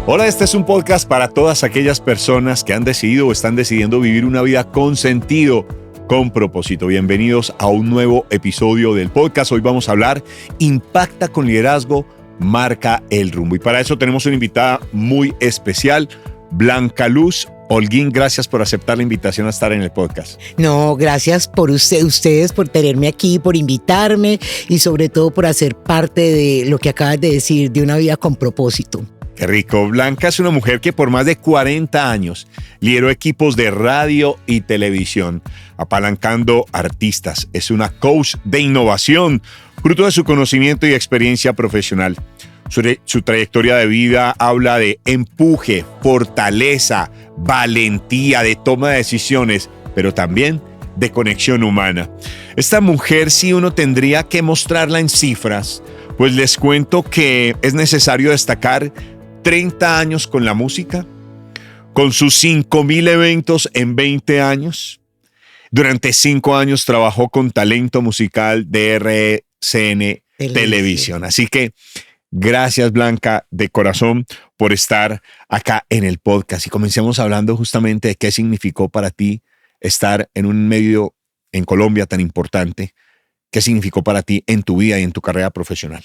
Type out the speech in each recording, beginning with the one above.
Hola, este es un podcast para todas aquellas personas que han decidido o están decidiendo vivir una vida con sentido, con propósito. Bienvenidos a un nuevo episodio del podcast. Hoy vamos a hablar Impacta con liderazgo, marca el rumbo. Y para eso tenemos una invitada muy especial, Blanca Luz Holguín. Gracias por aceptar la invitación a estar en el podcast. No, gracias por ustedes por tenerme aquí, por invitarme y sobre todo por hacer parte de lo que acabas de decir, de una vida con propósito. Qué rico. Blanca es una mujer que por más de 40 años lideró equipos de radio y televisión, apalancando artistas. Es una coach de innovación, fruto de su conocimiento y experiencia profesional. Su trayectoria de vida habla de empuje, fortaleza, valentía, de toma de decisiones, pero también de conexión humana. Esta mujer, si uno tendría que mostrarla en cifras, pues les cuento que es necesario destacar 30 años con la música, con sus 5,000 eventos en 20 años. Durante 5 años trabajó con talento musical de RCN Televisión. Así que gracias, Blanca, de corazón por estar acá en el podcast. Y comencemos hablando justamente de qué significó para ti estar en un medio en Colombia tan importante. ¿Qué significó para ti en tu vida y en tu carrera profesional?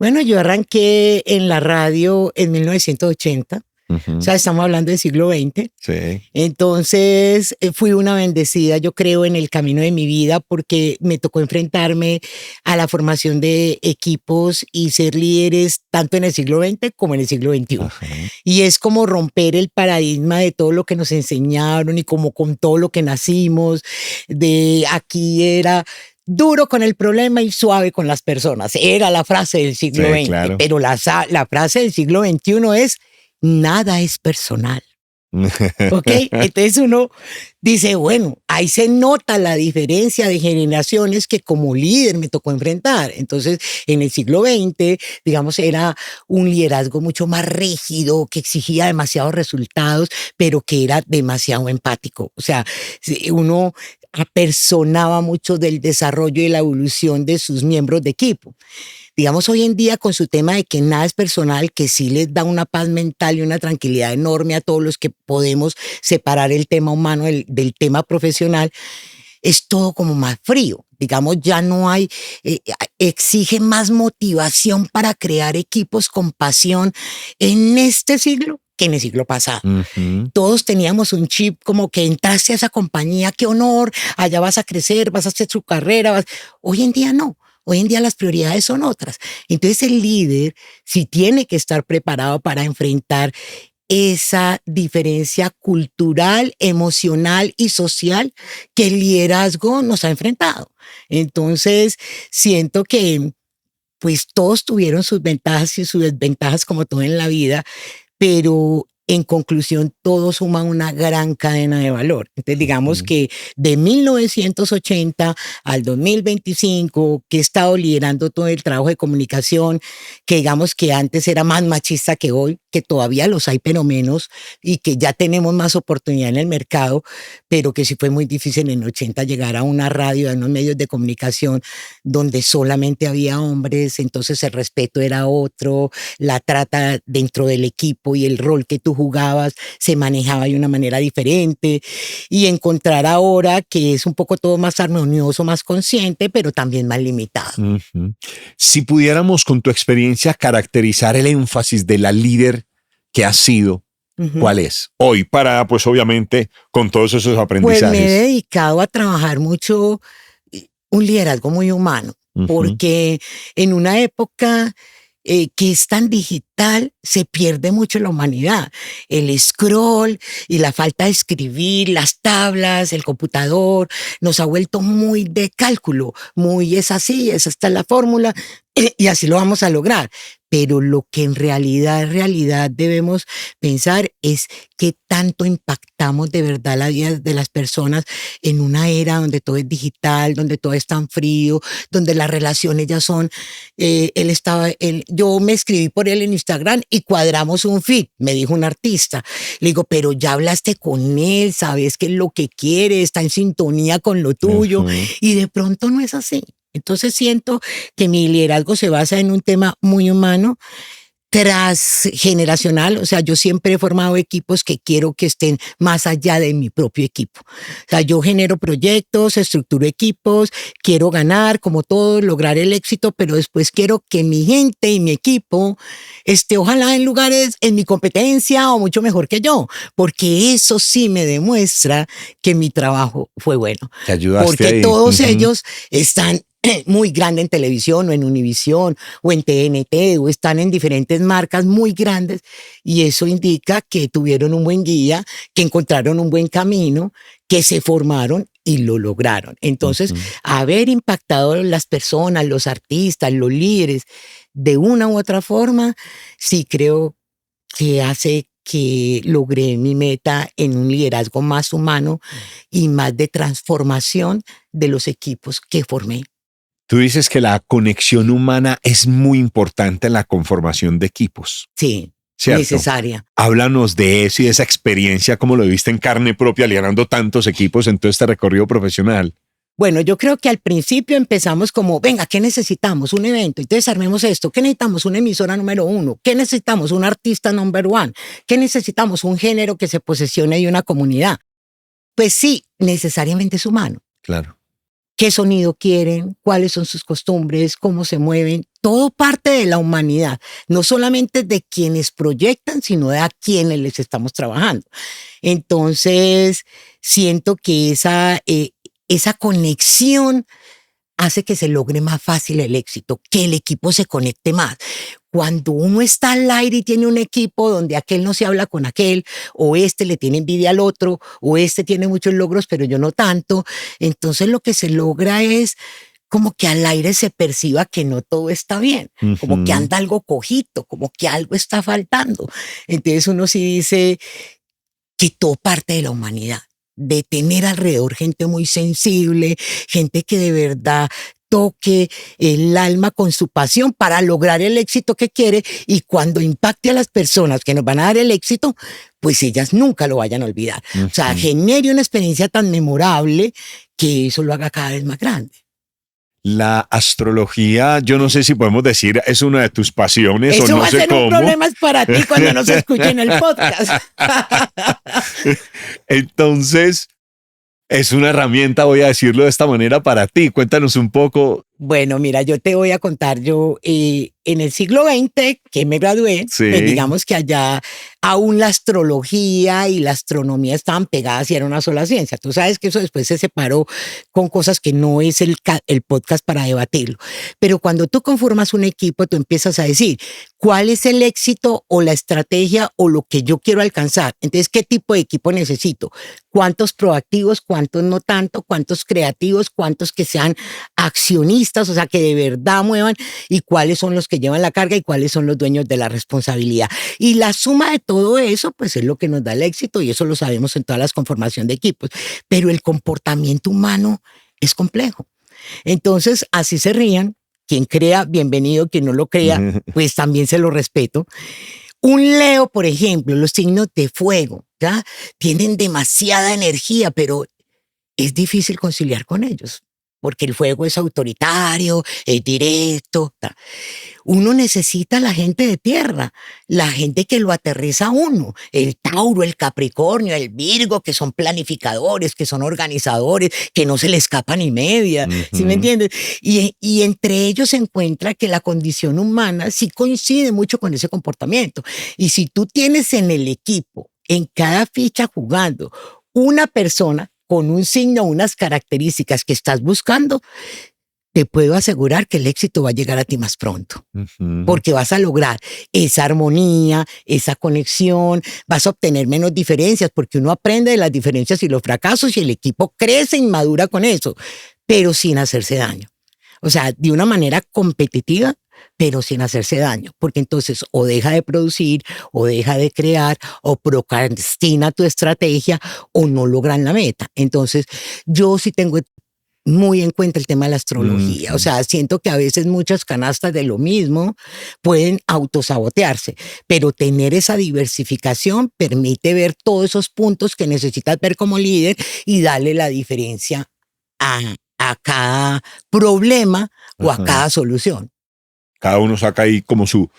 Bueno, yo arranqué en la radio en 1980, o sea, estamos hablando del siglo XX. Sí. Entonces, fui una bendecida, yo creo, en el camino de mi vida porque me tocó enfrentarme a la formación de equipos y ser líderes tanto en el siglo XX como en el siglo XXI. Ajá. Y es como romper el paradigma de todo lo que nos enseñaron y como con todo lo que nacimos, de aquí era duro con el problema y suave con las personas. Era la frase del siglo XX, claro. Pero la frase del siglo XXI es nada es personal. ¿Ok? Entonces uno dice, bueno, ahí se nota la diferencia de generaciones que como líder me tocó enfrentar. Entonces, en el siglo XX, digamos, era un liderazgo mucho más rígido, que exigía demasiados resultados, pero que era demasiado empático. O sea, uno apersonaba mucho del desarrollo y la evolución de sus miembros de equipo. Digamos, hoy en día con su tema de que nada es personal, que sí les da una paz mental y una tranquilidad enorme a todos los que podemos separar el tema humano del tema profesional, es todo como más frío. Digamos, ya no hay, exige más motivación para crear equipos con pasión en este siglo que en el siglo pasado. Uh-huh. Todos teníamos un chip como que entraste a esa compañía, qué honor, allá vas a crecer, vas a hacer tu carrera. Hoy en día no. Hoy en día las prioridades son otras. Entonces el líder sí tiene que estar preparado para enfrentar esa diferencia cultural, emocional y social que el liderazgo nos ha enfrentado. Entonces siento que pues todos tuvieron sus ventajas y sus desventajas como todo en la vida, pero en conclusión, todo suma una gran cadena de valor. Entonces, digamos que de 1980 al 2025, que he estado liderando todo el trabajo de comunicación, que digamos que antes era más machista que hoy, que todavía los hay, pero menos, y que ya tenemos más oportunidad en el mercado, pero que sí fue muy difícil en el 80 llegar a una radio, a unos medios de comunicación donde solamente había hombres, entonces el respeto era otro, la trata dentro del equipo y el rol que tú jugabas se manejaba de una manera diferente, y encontrar ahora que es un poco todo más armonioso, más consciente, pero también más limitado. Uh-huh. Si pudiéramos con tu experiencia caracterizar el énfasis de la líder que has sido, uh-huh, ¿cuál es? Hoy para, pues obviamente, con todos esos aprendizajes. Pues me he dedicado a trabajar mucho un liderazgo muy humano, uh-huh, porque en una época que es tan digital, se pierde mucho la humanidad. El scroll y la falta de escribir, las tablas, el computador, nos ha vuelto muy de cálculo, muy es así, esa está la fórmula, y así lo vamos a lograr. Pero lo que en realidad debemos pensar es qué tanto impactamos de verdad la vida de las personas en una era donde todo es digital, donde todo es tan frío, donde las relaciones ya son, yo me escribí por él en Instagram y cuadramos un feed, me dijo un artista. Le digo, pero ya hablaste con él, sabes qué es lo que quiere, está en sintonía con lo tuyo, uh-huh, y de pronto no es así. Entonces siento que mi liderazgo se basa en un tema muy humano, transgeneracional, o sea, yo siempre he formado equipos que quiero que estén más allá de mi propio equipo. O sea, yo genero proyectos, estructuro equipos, quiero ganar, como todo, lograr el éxito, pero después quiero que mi gente y mi equipo esté ojalá en lugares en mi competencia o mucho mejor que yo, porque eso sí me demuestra que mi trabajo fue bueno. Te ayudaste Porque ahí. todos ellos están muy grande en televisión o en Univisión o en TNT o están en diferentes marcas muy grandes y eso indica que tuvieron un buen guía, que encontraron un buen camino, que se formaron y lo lograron. Entonces, haber impactado a las personas, los artistas, los líderes de una u otra forma, sí creo que hace que logré mi meta en un liderazgo más humano y más de transformación de los equipos que formé. Tú dices que la conexión humana es muy importante en la conformación de equipos. Sí, ¿cierto? necesaria. Háblanos de eso y de esa experiencia, como lo viste en carne propia, liderando tantos equipos en todo este recorrido profesional. Bueno, yo creo que al principio empezamos como, venga, ¿qué necesitamos? Un evento, entonces armemos esto. ¿Qué necesitamos? Una emisora número 1. ¿Qué necesitamos? Un artista number 1. ¿Qué necesitamos? Un género que se posesione de una comunidad. Pues sí, necesariamente es humano. Claro. ¿Qué sonido quieren? ¿Cuáles son sus costumbres? ¿Cómo se mueven? Todo parte de la humanidad, no solamente de quienes proyectan, sino de a quienes les estamos trabajando. Entonces, siento que esa conexión hace que se logre más fácil el éxito, que el equipo se conecte más. Cuando uno está al aire y tiene un equipo donde aquel no se habla con aquel, o este le tiene envidia al otro, o este tiene muchos logros, pero yo no tanto, entonces lo que se logra es como que al aire se perciba que no todo está bien, como que anda algo cojito, como que algo está faltando. Entonces uno sí dice que todo parte de la humanidad, de tener alrededor gente muy sensible, gente que de verdad toque el alma con su pasión para lograr el éxito que quiere y cuando impacte a las personas que nos van a dar el éxito, pues ellas nunca lo vayan a olvidar. O sea, genere una experiencia tan memorable que eso lo haga cada vez más grande. La astrología, yo no sé si podemos decir, es una de tus pasiones eso o no va a sé ser cómo. un problema para ti cuando no se escuche en el podcast. Entonces, es una herramienta, voy a decirlo de esta manera, para ti. Cuéntanos un poco. Bueno, mira, yo te voy a contar, yo en el siglo XX que me gradué, Sí. pues digamos que allá aún la astrología y la astronomía estaban pegadas y era una sola ciencia. Tú sabes que eso después se separó con cosas que no es el podcast para debatirlo. Pero cuando tú conformas un equipo, tú empiezas a decir cuál es el éxito o la estrategia o lo que yo quiero alcanzar. Entonces, ¿qué tipo de equipo necesito? ¿Cuántos proactivos, cuántos no tanto, cuántos creativos, cuántos que sean accionistas, o sea, que de verdad muevan y cuáles son los que llevan la carga y cuáles son los dueños de la responsabilidad? Y la suma de todo eso, pues es lo que nos da el éxito y eso lo sabemos en todas las conformaciones de equipos. Pero el comportamiento humano es complejo. Entonces, así se rían. Quien crea, bienvenido. Quien no lo crea, pues también se lo respeto. Un Leo, por ejemplo, los signos de fuego, ¿ya? Tienen demasiada energía, pero es difícil conciliar con ellos, porque el fuego es autoritario, es directo. Uno necesita a la gente de tierra, la gente que lo aterriza a uno, el Tauro, el Capricornio, el Virgo, que son planificadores, que son organizadores, que no se le escapa ni media, ¿sí me entiendes? Y entre ellos se encuentra que la condición humana sí coincide mucho con ese comportamiento. Y si tú tienes en el equipo, en cada ficha jugando, una persona con un signo, unas características que estás buscando, te puedo asegurar que el éxito va a llegar a ti más pronto, porque vas a lograr esa armonía, esa conexión, vas a obtener menos diferencias, porque uno aprende de las diferencias y los fracasos y el equipo crece y madura con eso, pero sin hacerse daño. O sea, de una manera competitiva, pero sin hacerse daño, porque entonces o deja de producir, o deja de crear, o procrastina tu estrategia, o no logran la meta. Entonces, yo sí tengo muy en cuenta el tema de la astrología. O sea, siento que a veces muchas canastas de lo mismo pueden autosabotearse, pero tener esa diversificación permite ver todos esos puntos que necesitas ver como líder y darle la diferencia a cada problema o a cada solución. Cada uno saca ahí como su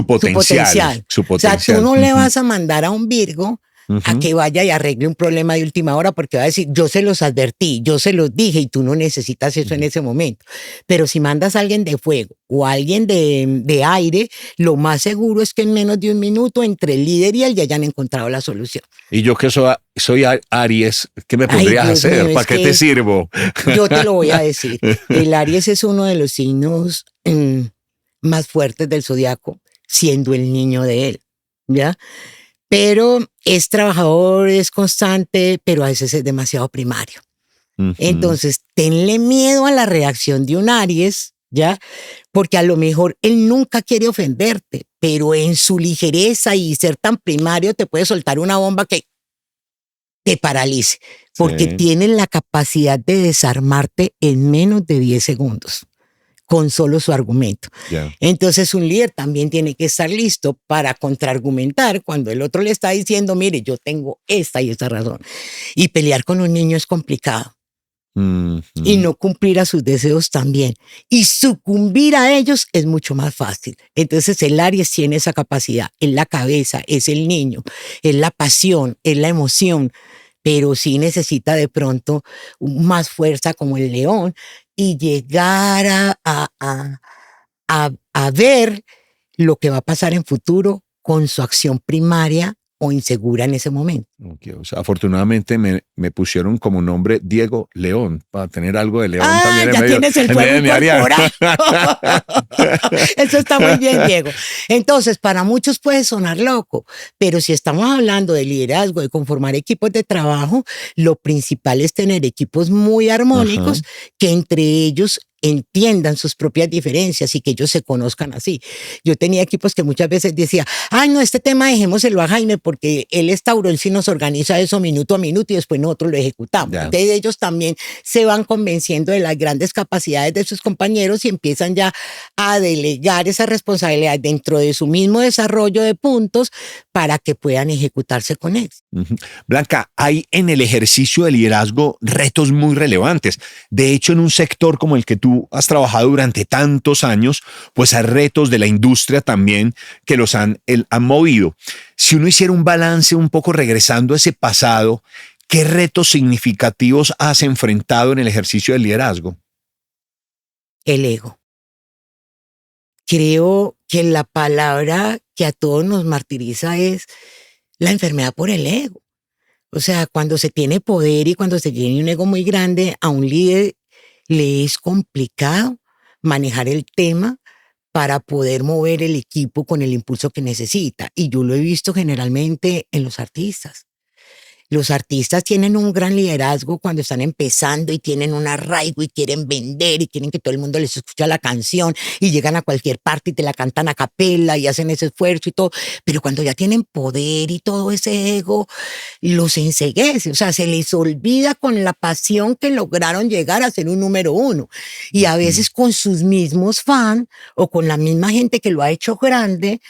potencial. Su potencial. O sea, tú no le vas a mandar a un Virgo a que vaya y arregle un problema de última hora porque va a decir, yo se los advertí, yo se los dije y tú no necesitas eso en ese momento. Pero si mandas a alguien de fuego o a alguien de aire, lo más seguro es que en menos de un minuto entre el líder y él ya hayan encontrado la solución. Y yo que soy Aries, ¿qué me podrías hacer? Mío, ¿Para qué te sirvo? Yo te lo voy a decir. El Aries es uno de los signos más fuertes del zodiaco, siendo el niño de él, ¿ya? Pero es trabajador, es constante, pero a veces es demasiado primario. Entonces, tenle miedo a la reacción de un Aries, ¿ya? Porque a lo mejor él nunca quiere ofenderte, pero en su ligereza y ser tan primario te puede soltar una bomba que te paralice, porque tienen la capacidad de desarmarte en menos de 10 segundos. Con solo su argumento. Entonces un líder también tiene que estar listo para contraargumentar cuando el otro le está diciendo, mire, yo tengo esta y esta razón. Y pelear con un niño es complicado. Y no cumplir a sus deseos también. Y sucumbir a ellos es mucho más fácil. Entonces el Aries tiene esa capacidad. Es la cabeza, es el niño, es la pasión, es la emoción. Pero sí necesita de pronto más fuerza como el león y llegar a ver lo que va a pasar en futuro con su acción primaria o insegura en ese momento. Okay, o sea, afortunadamente me pusieron como nombre Diego León, para tener algo de León también. Ya tienes el fuego incorporado. Eso está muy bien, Diego. Entonces, para muchos puede sonar loco, pero si estamos hablando de liderazgo, de conformar equipos de trabajo, lo principal es tener equipos muy armónicos que entre ellos entiendan sus propias diferencias y que ellos se conozcan así. Yo tenía equipos que muchas veces decía, ay, no, este tema dejémoselo a Jaime porque él es Tauro, él sí nos organiza eso minuto a minuto y después nosotros lo ejecutamos. Entonces ellos también se van convenciendo de las grandes capacidades de sus compañeros y empiezan ya a delegar esa responsabilidad dentro de su mismo desarrollo de puntos para que puedan ejecutarse con él. Blanca, hay en el ejercicio de liderazgo retos muy relevantes. De hecho, en un sector como el que tú has trabajado durante tantos años, pues hay retos de la industria también que los han movido. Si uno hiciera un balance un poco regresando a ese pasado, ¿qué retos significativos has enfrentado en el ejercicio del liderazgo? El ego. Creo que la palabra que a todos nos martiriza es la enfermedad por el ego. O sea, cuando se tiene poder y cuando se tiene un ego muy grande, a un líder le es complicado manejar el tema para poder mover el equipo con el impulso que necesita. Y yo lo he visto generalmente en los artistas. Los artistas tienen un gran liderazgo cuando están empezando y tienen un arraigo y quieren vender y quieren que todo el mundo les escuche la canción y llegan a cualquier parte y te la cantan a capela y hacen ese esfuerzo y todo. Pero cuando ya tienen poder y todo ese ego, los enceguece. O sea, se les olvida con la pasión que lograron llegar a ser un número uno. Y a veces con sus mismos fans o con la misma gente que lo ha hecho grande,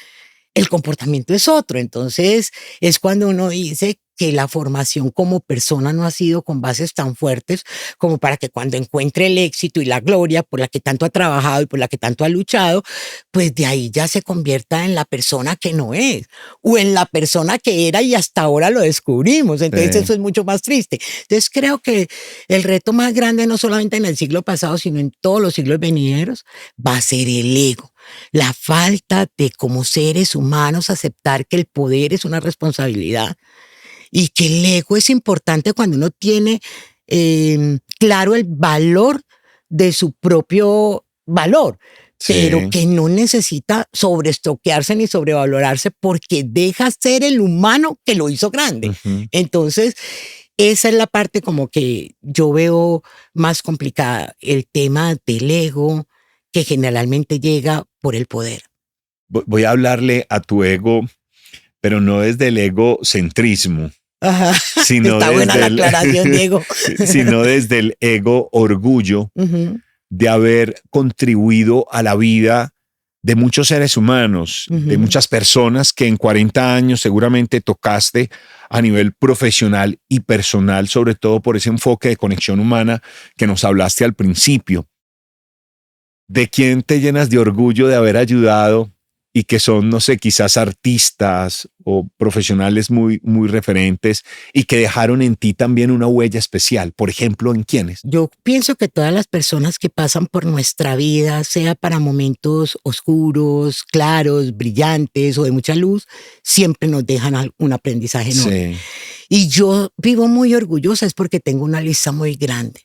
el comportamiento es otro. Entonces es cuando uno dice que la formación como persona no ha sido con bases tan fuertes como para que cuando encuentre el éxito y la gloria por la que tanto ha trabajado y por la que tanto ha luchado, pues de ahí ya se convierta en la persona que no es o en la persona que era y hasta ahora lo descubrimos. Entonces eso es mucho más triste. Entonces creo que el reto más grande, no solamente en el siglo pasado, sino en todos los siglos venideros, va a ser el ego. La falta de, como seres humanos, aceptar que el poder es una responsabilidad y que el ego es importante cuando uno tiene claro el valor de su propio valor, pero que no necesita sobreestoquearse ni sobrevalorarse porque deja ser el humano que lo hizo grande. Entonces, esa es la parte como que yo veo más complicada, el tema del ego, que generalmente llega por el poder. Voy a hablarle a tu ego, pero no desde el egocentrismo. Ajá. Sino está buena la aclaración, Diego. Sino desde el ego orgullo de haber contribuido a la vida de muchos seres humanos, de muchas personas que en 40 años seguramente tocaste a nivel profesional y personal, sobre todo por ese enfoque de conexión humana que nos hablaste al principio. ¿De quién te llenas de orgullo de haber ayudado y que son, no sé, quizás artistas o profesionales muy, muy referentes y que dejaron en ti también una huella especial? Por ejemplo, ¿en quiénes? Yo pienso que todas las personas que pasan por nuestra vida, sea para momentos oscuros, claros, brillantes o de mucha luz, siempre nos dejan un aprendizaje enorme. Sí, Y yo vivo muy orgullosa, es porque tengo una lista muy grande.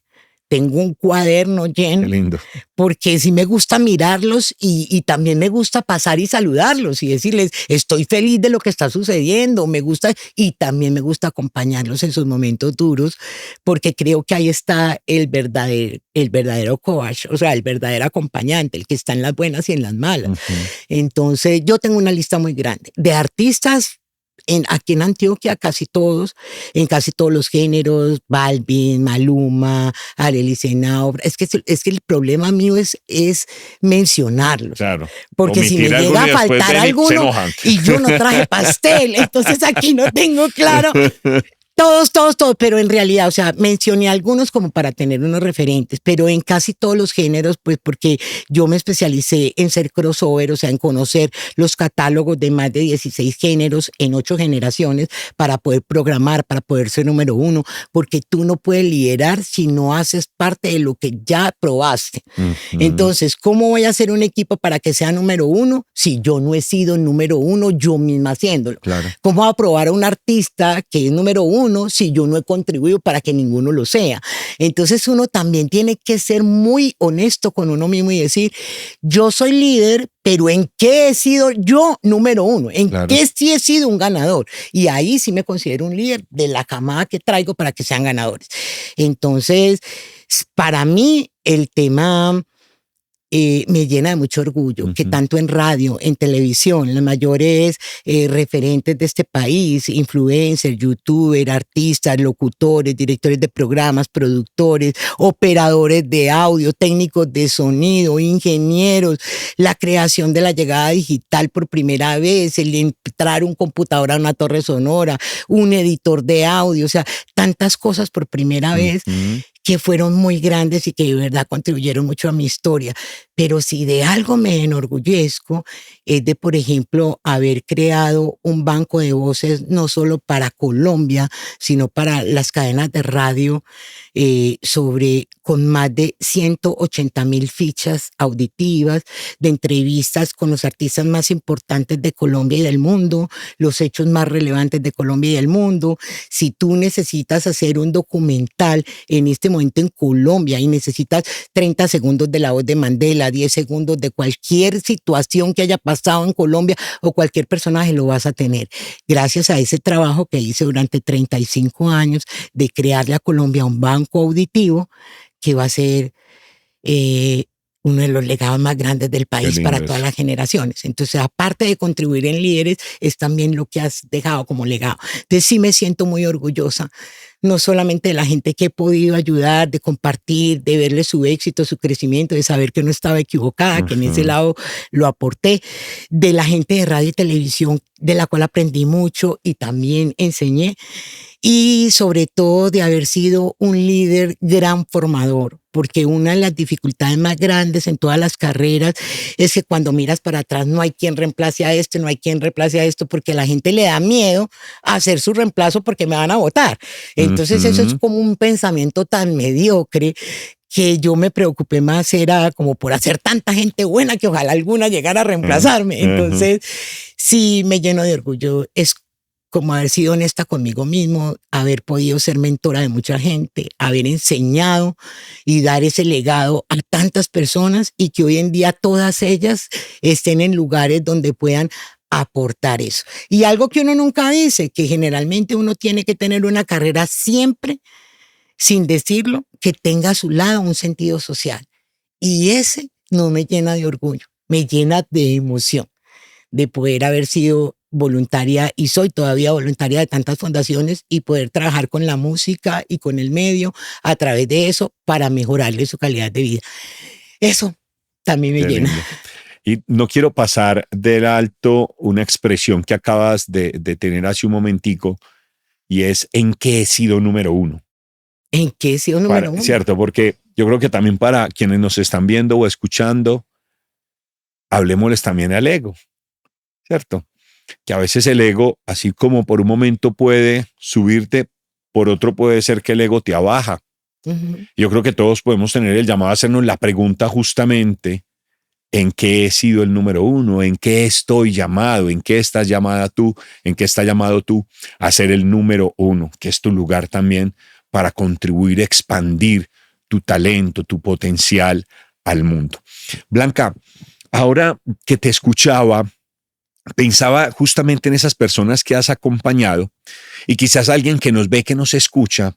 Tengo un cuaderno qué lleno, lindo. porque sí me gusta mirarlos y también me gusta pasar y saludarlos y decirles, estoy feliz de lo que está sucediendo, me gusta, y también me gusta acompañarlos en sus momentos duros, porque creo que ahí está el verdadero coach, o sea, el verdadero acompañante, el que está en las buenas y en las malas. Ujú. Entonces, yo tengo una lista muy grande de artistas. Aquí en Antioquia casi todos, en casi todos los géneros, Balvin, Maluma, Arely Senao. Es que el problema mío es mencionarlos, Claro. porque si me Omitir llega alguno a y después faltar ven y se alguno enojan. y yo no traje pastel, entonces aquí no tengo claro. Todos, pero en realidad, o sea, mencioné algunos como para tener unos referentes, pero en casi todos los géneros, pues porque yo me especialicé en ser crossover, o sea, en conocer los catálogos de más de 16 géneros en 8 generaciones para poder programar, para poder ser número uno, porque tú no puedes liderar si no haces parte de lo que ya probaste. Ujú. Entonces, ¿cómo voy a hacer un equipo para que sea número uno si yo no he sido número uno yo misma haciéndolo? Claro. ¿Cómo aprobar a un artista que es número uno si yo no he contribuido para que ninguno lo sea? Entonces uno también tiene que ser muy honesto con uno mismo y decir, yo soy líder, pero ¿en qué he sido yo número uno? ¿En Claro. qué sí he sido un ganador? Y ahí sí me considero un líder de la camada que traigo para que sean ganadores. Entonces, para mí el tema me llena de mucho orgullo que Ujú. tanto en radio, en televisión, los mayores referentes de este país, influencers, youtubers, artistas, locutores, directores de programas, productores, operadores de audio, técnicos de sonido, ingenieros, la creación de la llegada digital por primera vez, el entrar un computador a una torre sonora, un editor de audio, o sea, tantas cosas por primera vez Ujú. que fueron muy grandes y que de verdad contribuyeron mucho a mi historia. Pero si de algo me enorgullezco es de, por ejemplo, haber creado un banco de voces no solo para Colombia, sino para las cadenas de radio, con más de 180.000 fichas auditivas de entrevistas con los artistas más importantes de Colombia y del mundo, los hechos más relevantes de Colombia y del mundo. Si tú necesitas hacer un documental en este momento en Colombia y necesitas 30 segundos de la voz de Mandela, 10 segundos de cualquier situación que haya pasado en Colombia o cualquier personaje, lo vas a tener. Gracias a ese trabajo que hice durante 35 años de crearle a Colombia un banco auditivo que va a ser eh, uno de los legados más grandes del Qué país para lindo todas eso. las generaciones. Entonces, aparte de contribuir en líderes, es también lo que has dejado como legado. Entonces, sí me siento muy orgullosa, no solamente de la gente que he podido ayudar, de compartir, de verle su éxito, su crecimiento, de saber que no estaba equivocada, que en ese Ujú. lado lo aporté, de la gente de radio y televisión, de la cual aprendí mucho y también enseñé, y sobre todo de haber sido un líder gran formador, porque una de las dificultades más grandes en todas las carreras es que cuando miras para atrás no hay quien reemplace a esto, no hay quien reemplace a esto, porque a la gente le da miedo a hacer su reemplazo porque me van a votar. Entonces eso es Ujú. como un pensamiento tan mediocre que yo me preocupé más era como por hacer tanta gente buena que ojalá alguna llegara a reemplazarme. Ujú. Entonces, sí me lleno de orgullo. Es como haber sido honesta conmigo mismo, haber podido ser mentora de mucha gente, haber enseñado y dar ese legado a tantas personas y que hoy en día todas ellas estén en lugares donde puedan aportar eso. Y algo que uno nunca dice, que generalmente uno tiene que tener una carrera siempre, sin decirlo, que tenga a su lado un sentido social. Y ese no me llena de orgullo, me llena de emoción de poder haber sido voluntaria y soy todavía voluntaria de tantas fundaciones y poder trabajar con la música y con el medio a través de eso para mejorarle su calidad de vida. Eso también me Qué llena. lindo. Y no quiero pasar del alto una expresión que acabas de tener hace un momentico y es en qué he sido número uno. ¿En qué he sido número uno? Cierto, porque yo creo que también para quienes nos están viendo o escuchando, hablemosles también al ego, ¿cierto? Que a veces el ego, así como por un momento puede subirte, por otro puede ser que el ego te abaja. Ujú. Yo creo que todos podemos tener el llamado a hacernos la pregunta justamente: ¿en qué he sido el número uno? ¿En qué estoy llamado? ¿En qué estás llamada tú? ¿En qué está llamado tú a ser el número uno? Que es tu lugar también para contribuir a expandir tu talento, tu potencial al mundo. Blanca, ahora que te escuchaba, pensaba justamente en esas personas que has acompañado y quizás alguien que nos ve, que nos escucha,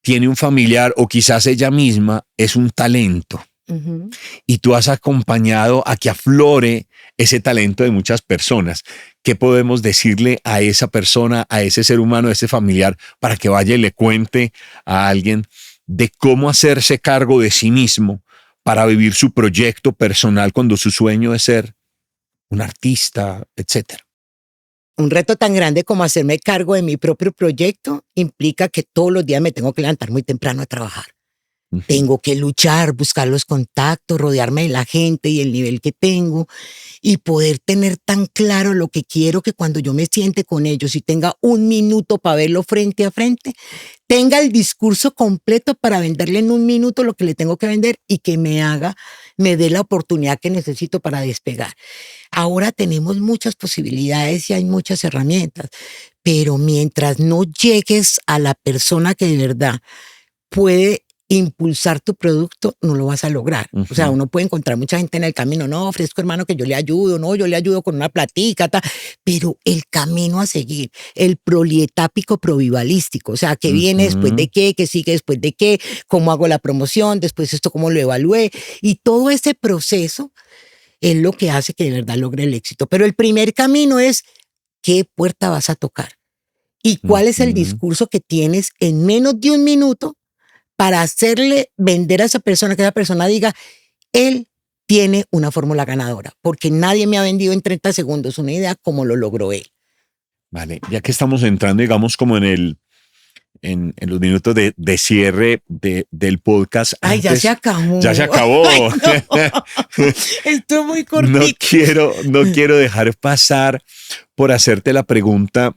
tiene un familiar o quizás ella misma es un talento. Ujú. Y tú has acompañado a que aflore ese talento de muchas personas. ¿Qué podemos decirle a esa persona, a ese ser humano, a ese familiar, para que vaya y le cuente a alguien de cómo hacerse cargo de sí mismo para vivir su proyecto personal cuando su sueño es ser un artista, etcétera? Un reto tan grande como hacerme cargo de mi propio proyecto implica que todos los días me tengo que levantar muy temprano a trabajar. Tengo que luchar, buscar los contactos, rodearme de la gente y el nivel que tengo y poder tener tan claro lo que quiero que cuando yo me siente con ellos y tenga un minuto para verlo frente a frente, tenga el discurso completo para venderle en un minuto lo que le tengo que vender y que me dé la oportunidad que necesito para despegar. Ahora tenemos muchas posibilidades y hay muchas herramientas, pero mientras no llegues a la persona que de verdad puede impulsar tu producto, no lo vas a lograr. O sea, uno puede encontrar mucha gente en el camino, no, ofrezco hermano que yo le ayudo, no, yo le ayudo con una platica, pero el camino a seguir, el prolietápico provivalístico, o sea, ¿qué viene después de qué sigue después de qué, cómo hago la promoción, después esto cómo lo evalué, y todo ese proceso es lo que hace que de verdad logre el éxito. Pero el primer camino es qué puerta vas a tocar y cuál es el discurso que tienes en menos de un minuto para hacerle vender a esa persona, que esa persona diga, él tiene una fórmula ganadora, porque nadie me ha vendido en 30 segundos una idea como lo logró él. Vale, ya que estamos entrando, digamos, como en los minutos de cierre del podcast. Ay, ya se acabó. Ya se acabó. Ay, no. Estoy muy cortito. No quiero dejar pasar por hacerte la pregunta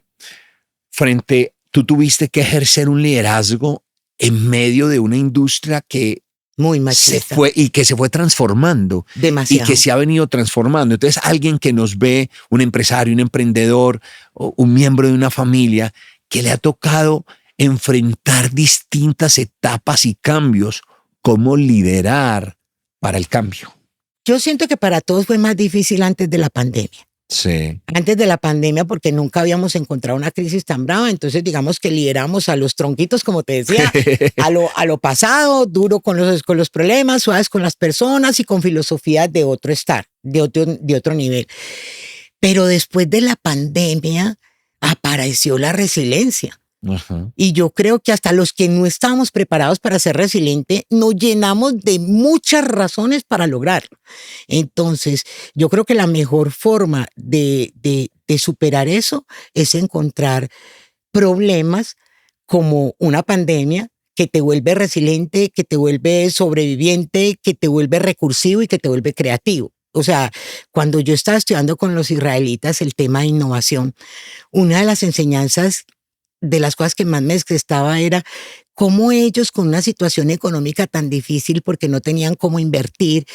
tú tuviste que ejercer un liderazgo en medio de una industria que muy machista se fue transformando. Demasiado. Y que se ha venido transformando. Entonces, alguien que nos ve, un empresario, un emprendedor, o un miembro de una familia que le ha tocado enfrentar distintas etapas y cambios, ¿cómo liderar para el cambio? Yo siento que para todos fue más difícil antes de la pandemia. Sí. Antes de la pandemia, porque nunca habíamos encontrado una crisis tan brava, entonces digamos que lideramos a los tronquitos, como te decía, a lo pasado, duro con los problemas, suaves con las personas y con filosofías de otro de otro nivel. Pero después de la pandemia apareció la resiliencia. Ajá. Y yo creo que hasta los que no estábamos preparados para ser resilientes, nos llenamos de muchas razones para lograrlo. Entonces, yo creo que la mejor forma de superar eso es encontrar problemas como una pandemia que te vuelve resiliente, que te vuelve sobreviviente, que te vuelve recursivo y que te vuelve creativo. O sea, cuando yo estaba estudiando con los israelitas el tema de innovación, una de las enseñanzas de las cosas que más me desgastaba era cómo ellos con una situación económica tan difícil porque no tenían cómo invertir,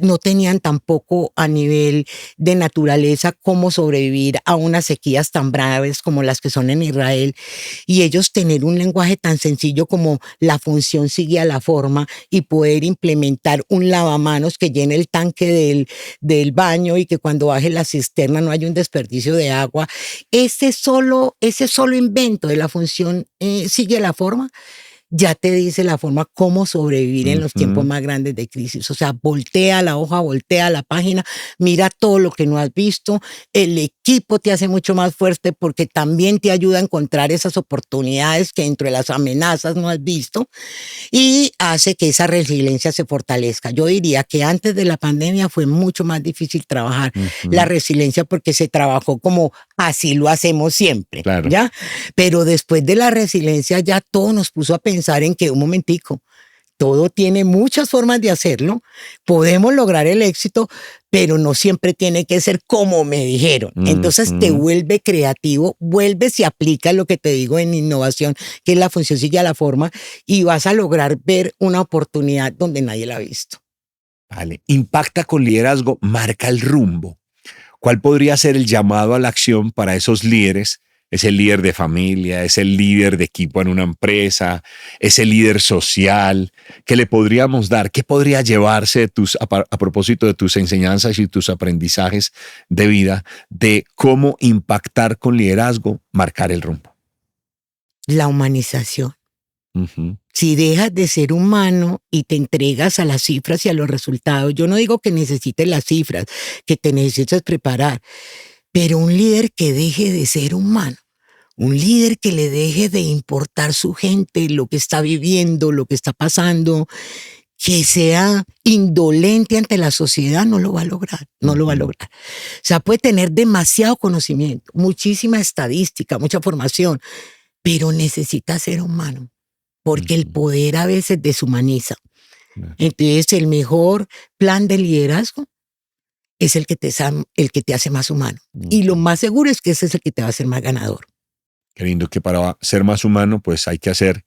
no tenían tampoco a nivel de naturaleza cómo sobrevivir a unas sequías tan graves como las que son en Israel, y ellos tener un lenguaje tan sencillo como la función sigue a la forma y poder implementar un lavamanos que llene el tanque del baño y que cuando baje la cisterna no haya un desperdicio de agua. Ese solo invento de la función sigue a la forma ya te dice la forma cómo sobrevivir en los tiempos más grandes de crisis. O sea, voltea la hoja, voltea la página, mira todo lo que no has visto. El equipo te hace mucho más fuerte porque también te ayuda a encontrar esas oportunidades que dentro de las amenazas no has visto y hace que esa resiliencia se fortalezca. Yo diría que antes de la pandemia fue mucho más difícil trabajar la resiliencia porque se trabajó como así lo hacemos siempre, claro. ¿ya? Pero después de la resiliencia ya todo nos puso a pensar en que un momentico, todo tiene muchas formas de hacerlo, podemos lograr el éxito, pero no siempre tiene que ser como me dijeron. Entonces te vuelve creativo, vuelves y aplicas lo que te digo en innovación, que es la función sigue a la forma, y vas a lograr ver una oportunidad donde nadie la ha visto. Vale. Impacta con liderazgo, marca el rumbo. ¿Cuál podría ser el llamado a la acción para esos líderes? Es el líder de familia, es el líder de equipo en una empresa, es el líder social. ¿Qué le podríamos dar? ¿Qué podría llevarse a propósito de tus enseñanzas y tus aprendizajes de vida, de cómo impactar con liderazgo, marcar el rumbo? La humanización. Uh-huh. Si dejas de ser humano y te entregas a las cifras y a los resultados, yo no digo que necesites las cifras, que te necesites preparar, pero un líder que deje de ser humano, un líder que le deje de importar su gente, lo que está viviendo, lo que está pasando, que sea indolente ante la sociedad, no lo va a lograr, no lo va a lograr. O sea, puede tener demasiado conocimiento, muchísima estadística, mucha formación, pero necesita ser humano, porque el poder a veces deshumaniza. Entonces, el mejor plan de liderazgo es el que te hace más humano. Y lo más seguro es que ese es el que te va a hacer más ganador. Qué lindo, que para ser más humano, pues hay que hacer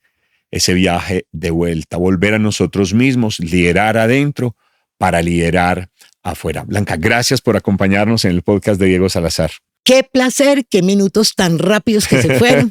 ese viaje de vuelta, volver a nosotros mismos, liderar adentro para liderar afuera. Blanca, gracias por acompañarnos en el podcast de Diego Salazar. Qué placer, qué minutos tan rápidos que se fueron.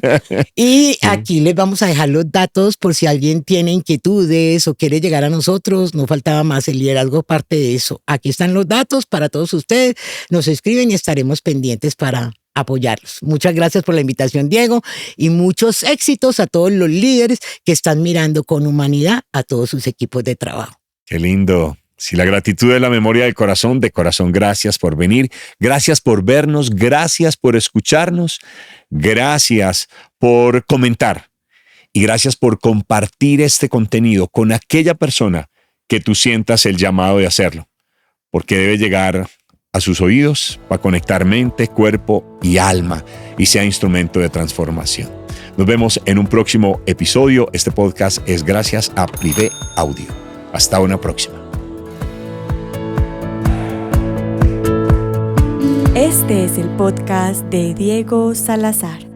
Y aquí les vamos a dejar los datos por si alguien tiene inquietudes o quiere llegar a nosotros. No faltaba más, el liderazgo parte de eso. Aquí están los datos para todos ustedes. Nos escriben y estaremos pendientes para apoyarlos. Muchas gracias por la invitación, Diego, y muchos éxitos a todos los líderes que están mirando con humanidad a todos sus equipos de trabajo. Qué lindo. Si la gratitud es la memoria del corazón, de corazón, gracias por venir, gracias por vernos, gracias por escucharnos, gracias por comentar y gracias por compartir este contenido con aquella persona que tú sientas el llamado de hacerlo, porque debe llegar a sus oídos para conectar mente, cuerpo y alma y sea instrumento de transformación. Nos vemos en un próximo episodio. Este podcast es gracias a Privé Audio. Hasta una próxima. Este es el podcast de Diego Salazar.